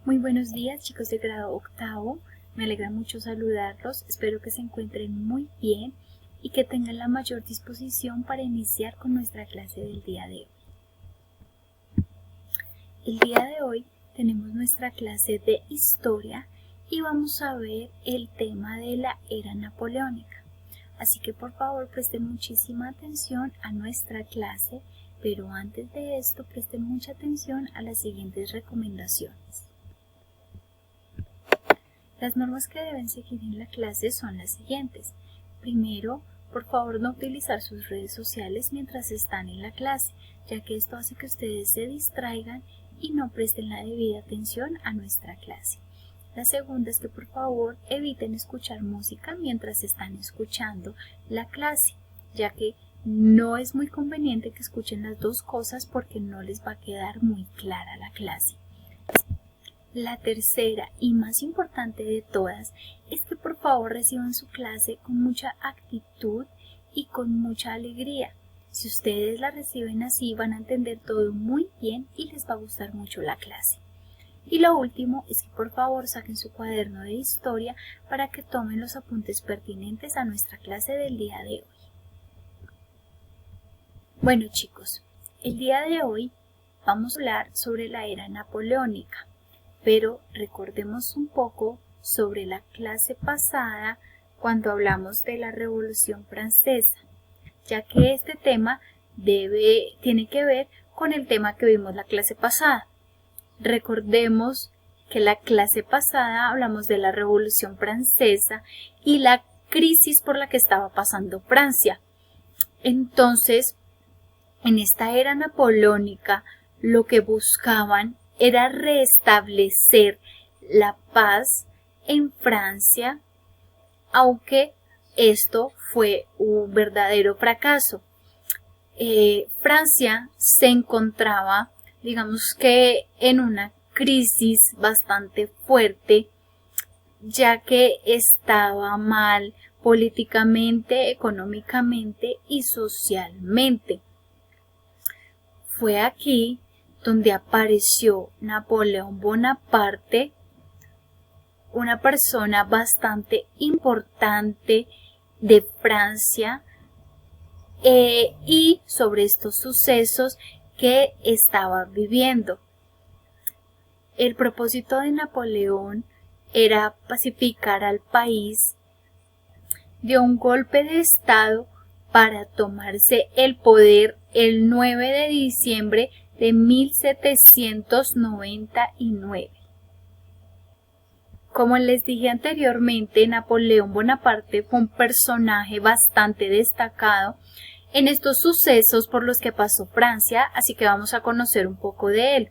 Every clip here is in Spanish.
Muy buenos días, chicos de grado octavo. Me alegra mucho saludarlos. Espero que se encuentren muy bien y que tengan la mayor disposición para iniciar con nuestra clase del día de hoy. El día de hoy tenemos nuestra clase de historia y vamos a ver el tema de la era napoleónica. Así que por favor presten muchísima atención a nuestra clase, pero antes de esto presten mucha atención a las siguientes recomendaciones. Las normas que deben seguir en la clase son las siguientes. Primero, por favor no utilizar sus redes sociales mientras están en la clase, ya que esto hace que ustedes se distraigan y no presten la debida atención a nuestra clase. La segunda es que por favor eviten escuchar música mientras están escuchando la clase, ya que no es muy conveniente que escuchen las dos cosas porque no les va a quedar muy clara la clase. La tercera y más importante de todas es que por favor reciban su clase con mucha actitud y con mucha alegría. Si ustedes la reciben así van a entender todo muy bien y les va a gustar mucho la clase. Y lo último es que por favor saquen su cuaderno de historia para que tomen los apuntes pertinentes a nuestra clase del día de hoy. Bueno chicos, el día de hoy vamos a hablar sobre la era napoleónica. Pero recordemos un poco sobre la clase pasada cuando hablamos de la Revolución Francesa, ya que este tema tiene que ver con el tema que vimos la clase pasada. Recordemos que la clase pasada hablamos de la Revolución Francesa y la crisis por la que estaba pasando Francia. Entonces, en esta era napoleónica, lo que buscaban era restablecer la paz en Francia, aunque esto fue un verdadero fracaso. Francia se encontraba, digamos que en una crisis bastante fuerte, ya que estaba mal políticamente, económicamente y socialmente. Fue aquí donde apareció Napoleón Bonaparte, una persona bastante importante de Francia, y sobre estos sucesos que estaba viviendo. El propósito de Napoleón era pacificar al país, dio un golpe de estado para tomarse el poder el 9 de diciembre de 1799. Como les dije anteriormente, Napoleón Bonaparte fue un personaje bastante destacado en estos sucesos por los que pasó Francia, así que vamos a conocer un poco de él.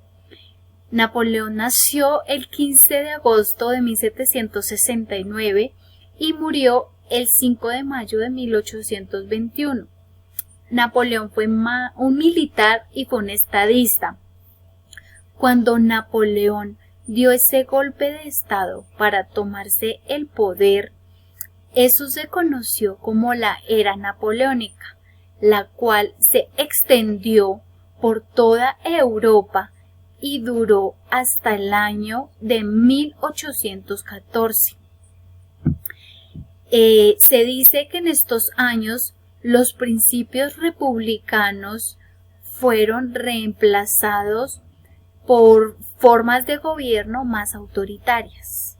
Napoleón nació el 15 de agosto de 1769 y murió el 5 de mayo de 1821. Napoleón fue un militar y fue un estadista. Cuando Napoleón dio ese golpe de estado para tomarse el poder, eso se conoció como la era napoleónica, la cual se extendió por toda Europa y duró hasta el año de 1814. Se dice que en estos años los principios republicanos fueron reemplazados por formas de gobierno más autoritarias.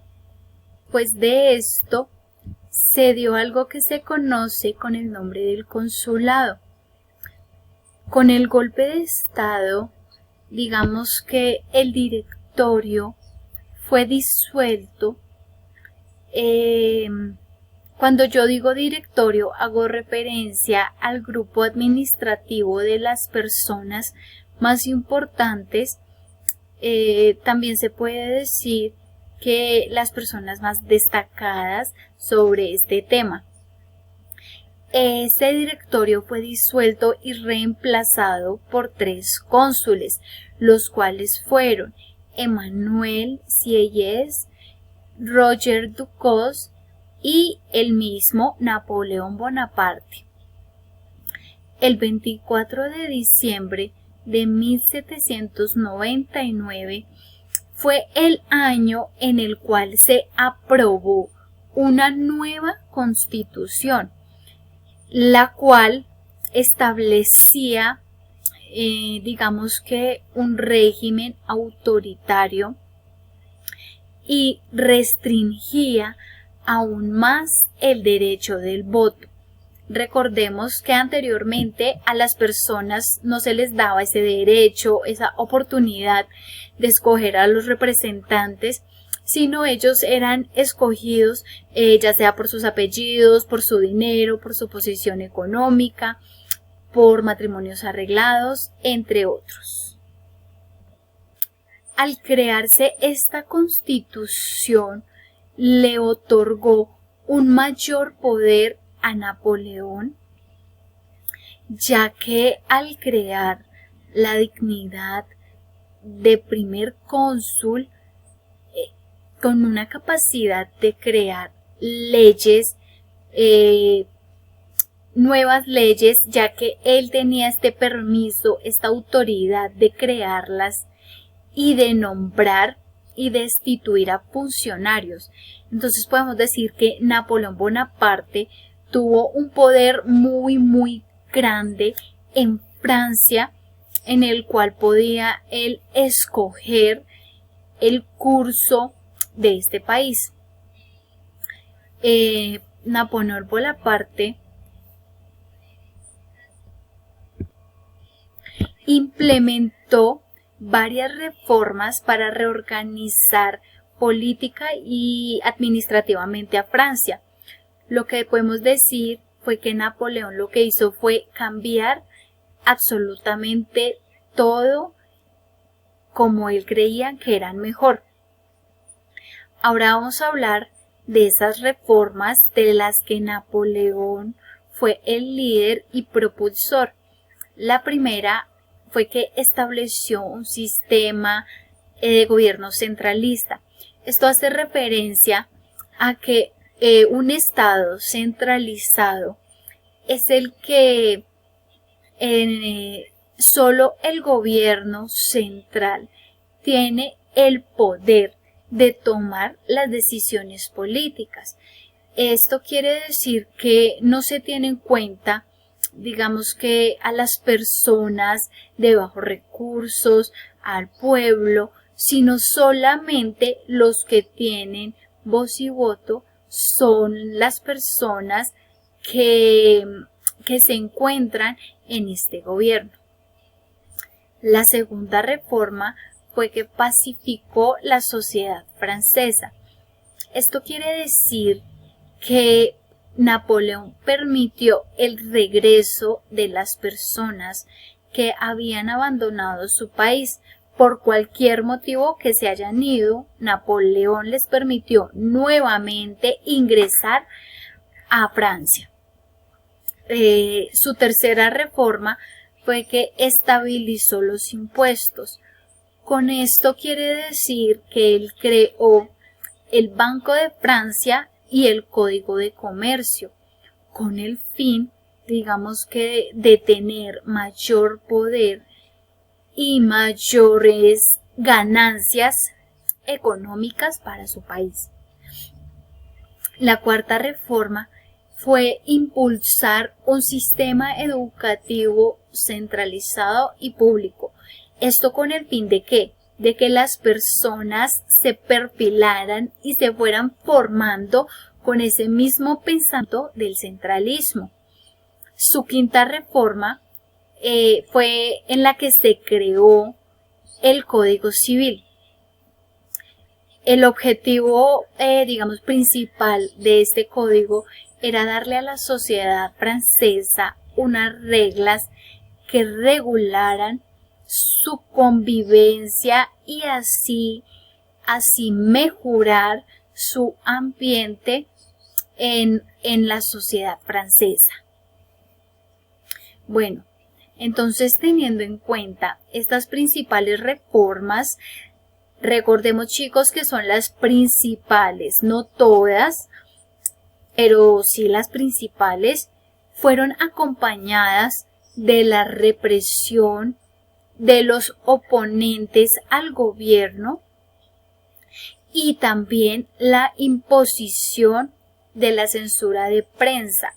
Pues de esto se dio algo que se conoce con el nombre del consulado. Con el golpe de estado, digamos que el directorio fue disuelto. Cuando yo digo directorio, hago referencia al grupo administrativo de las personas más importantes. También se puede decir que las personas más destacadas sobre este tema. Ese directorio fue disuelto y reemplazado por 3 cónsules, los cuales fueron Emmanuel Sieyès, Roger Ducos y el mismo Napoleón Bonaparte. El 24 de diciembre de 1799 fue el año en el cual se aprobó una nueva constitución, la cual establecía, digamos que un régimen autoritario y restringía aún más el derecho del voto. Recordemos que anteriormente a las personas no se les daba ese derecho, esa oportunidad de escoger a los representantes, sino ellos eran escogidos ya sea por sus apellidos, por su dinero, por su posición económica, por matrimonios arreglados, entre otros. Al crearse esta constitución, le otorgó un mayor poder a Napoleón, ya que al crear la dignidad de primer cónsul, con una capacidad de crear leyes, nuevas leyes, ya que él tenía este permiso, esta autoridad de crearlas y de nombrar y destituir a funcionarios. Entonces podemos decir que Napoleón Bonaparte tuvo un poder muy grande en Francia, en el cual podía él escoger el curso de este país. Napoleón Bonaparte implementó varias reformas para reorganizar política y administrativamente a Francia. Lo que podemos decir fue que Napoleón lo que hizo fue cambiar absolutamente todo como él creía que eran mejor. Ahora vamos a hablar de esas reformas de las que Napoleón fue el líder y propulsor. La primera fue que estableció un sistema de gobierno centralista. Esto hace referencia a que un estado centralizado es el que solo el gobierno central tiene el poder de tomar las decisiones políticas. Esto quiere decir que no se tiene en cuenta, digamos que a las personas de bajos recursos, al pueblo, sino solamente los que tienen voz y voto son las personas que se encuentran en este gobierno. La segunda reforma fue que pacificó la sociedad francesa. Esto quiere decir que Napoleón permitió el regreso de las personas que habían abandonado su país. Por cualquier motivo que se hayan ido, Napoleón les permitió nuevamente ingresar a Francia. Su tercera reforma fue que estabilizó los impuestos. Con esto quiere decir que él creó el Banco de Francia y el Código de Comercio, con el fin, digamos que, de tener mayor poder y mayores ganancias económicas para su país. La cuarta reforma fue impulsar un sistema educativo centralizado y público. Esto con el fin de ¿qué? De que las personas se perfilaran y se fueran formando con ese mismo pensamiento del centralismo. Su quinta reforma fue en la que se creó el Código Civil. El objetivo, digamos, principal de este código era darle a la sociedad francesa unas reglas que regularan su convivencia y así mejorar su ambiente en la sociedad francesa. Bueno, entonces teniendo en cuenta estas principales reformas, recordemos chicos que son las principales, no todas, pero sí las principales, fueron acompañadas de la represión de los oponentes al gobierno y también la imposición de la censura de prensa.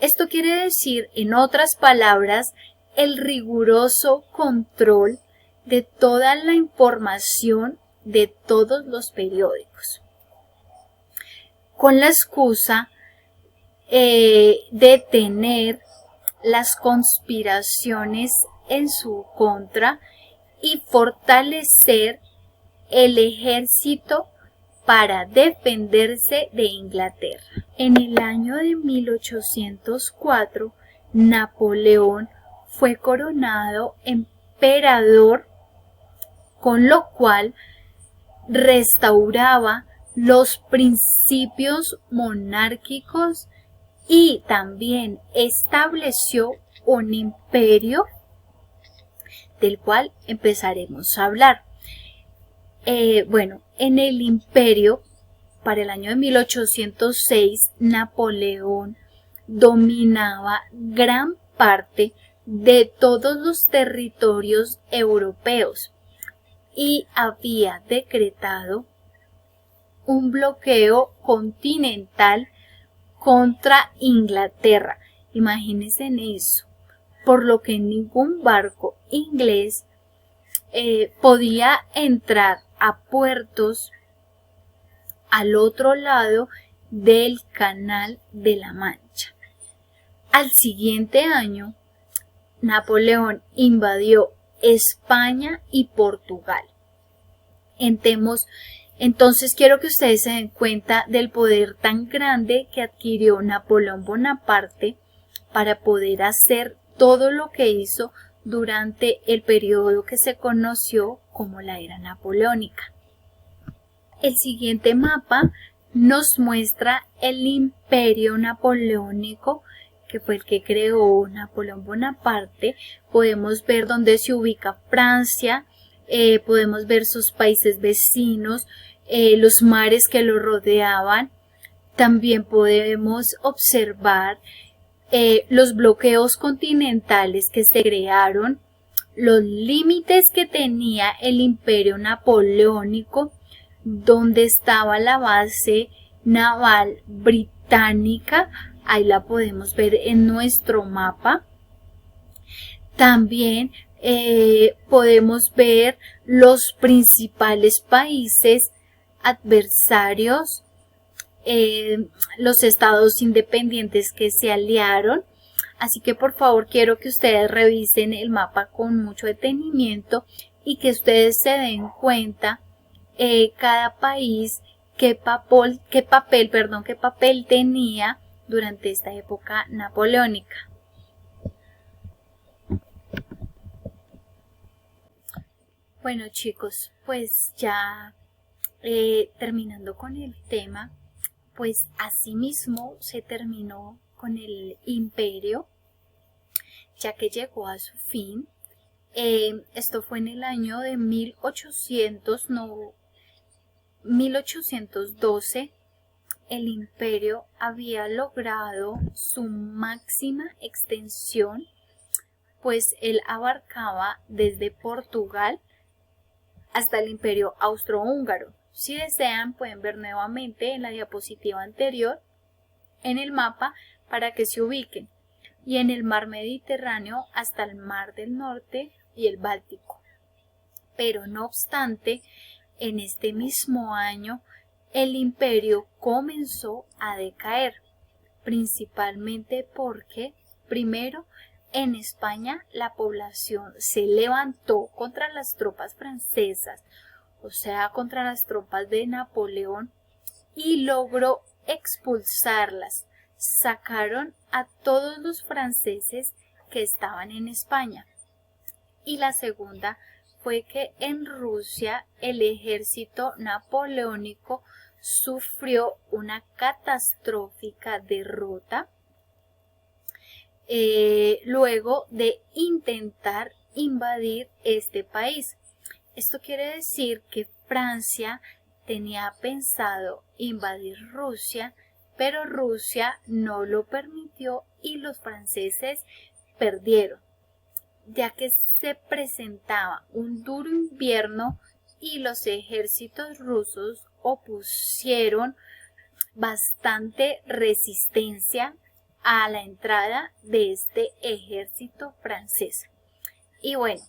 Esto quiere decir, en otras palabras, el riguroso control de toda la información de todos los periódicos, con la excusa de tener las conspiraciones en su contra y fortalecer el ejército para defenderse de Inglaterra. En el año de 1804, Napoleón fue coronado emperador, con lo cual restauraba los principios monárquicos y también estableció un imperio del cual empezaremos a hablar. En el imperio, para el año de 1806, Napoleón dominaba gran parte de todos los territorios europeos y había decretado un bloqueo continental contra Inglaterra. Imagínense en eso, por lo que ningún barco inglés podía entrar a puertos al otro lado del Canal de la Mancha. Al siguiente año, Napoleón invadió España y Portugal. Entonces quiero que ustedes se den cuenta del poder tan grande que adquirió Napoleón Bonaparte para poder hacer todo lo que hizo durante el periodo que se conoció como la era napoleónica. El siguiente mapa nos muestra el imperio napoleónico, que fue el que creó Napoleón Bonaparte. Podemos ver dónde se ubica Francia, podemos ver sus países vecinos, los mares que lo rodeaban. También podemos observar los bloqueos continentales que se crearon, los límites que tenía el imperio napoleónico, donde estaba la base naval británica. Ahí la podemos ver en nuestro mapa. También podemos ver los principales países adversarios, los estados independientes que se aliaron. Así que por favor quiero que ustedes revisen el mapa con mucho detenimiento y que ustedes se den cuenta cada país qué papel tenía durante esta época napoleónica. Bueno chicos, pues ya terminando con el tema, pues asimismo se terminó con el imperio, ya que llegó a su fin. Esto fue en el año de 1812. El imperio había logrado su máxima extensión, pues él abarcaba desde Portugal hasta el imperio austrohúngaro. Si desean pueden ver nuevamente en la diapositiva anterior en el mapa para que se ubiquen, y en el mar Mediterráneo hasta el mar del Norte y el Báltico. Pero no obstante, en este mismo año el imperio comenzó a decaer, principalmente porque, primero, en España la población se levantó contra las tropas francesas, o sea, contra las tropas de Napoleón, y logró expulsarlas. Sacaron a todos los franceses que estaban en España. Y la segunda fue que en Rusia el ejército napoleónico sufrió una catastrófica derrota luego de intentar invadir este país. Esto quiere decir que Francia tenía pensado invadir Rusia, pero Rusia no lo permitió y los franceses perdieron, ya que se presentaba un duro invierno y los ejércitos rusos opusieron bastante resistencia a la entrada de este ejército francés. Y bueno,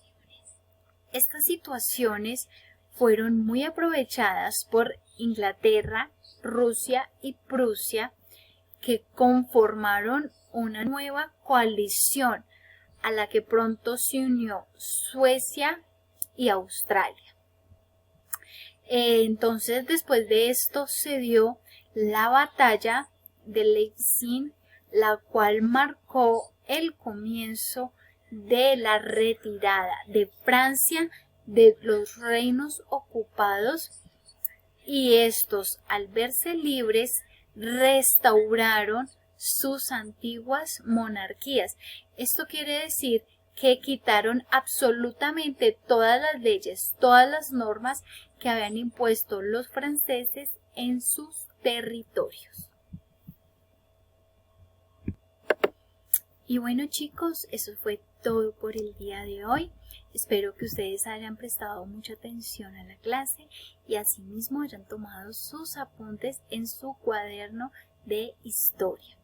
estas situaciones fueron muy aprovechadas por Inglaterra, Rusia y Prusia, que conformaron una nueva coalición a la que pronto se unió Suecia y Australia. Entonces, después de esto se dio la batalla de Leipzig, la cual marcó el comienzo de la retirada de Francia de los reinos ocupados, y estos, al verse libres, restauraron sus antiguas monarquías. Esto quiere decir que quitaron absolutamente todas las leyes, todas las normas que habían impuesto los franceses en sus territorios. Y bueno, chicos, eso fue todo por el día de hoy. Espero que ustedes hayan prestado mucha atención a la clase y asimismo hayan tomado sus apuntes en su cuaderno de historia.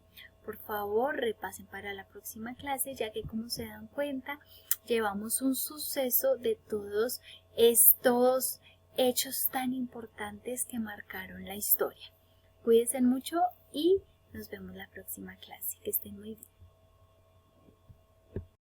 Por favor, repasen para la próxima clase, ya que, como se dan cuenta, llevamos un suceso de todos estos hechos tan importantes que marcaron la historia. Cuídense mucho y nos vemos la próxima clase. Que estén muy bien.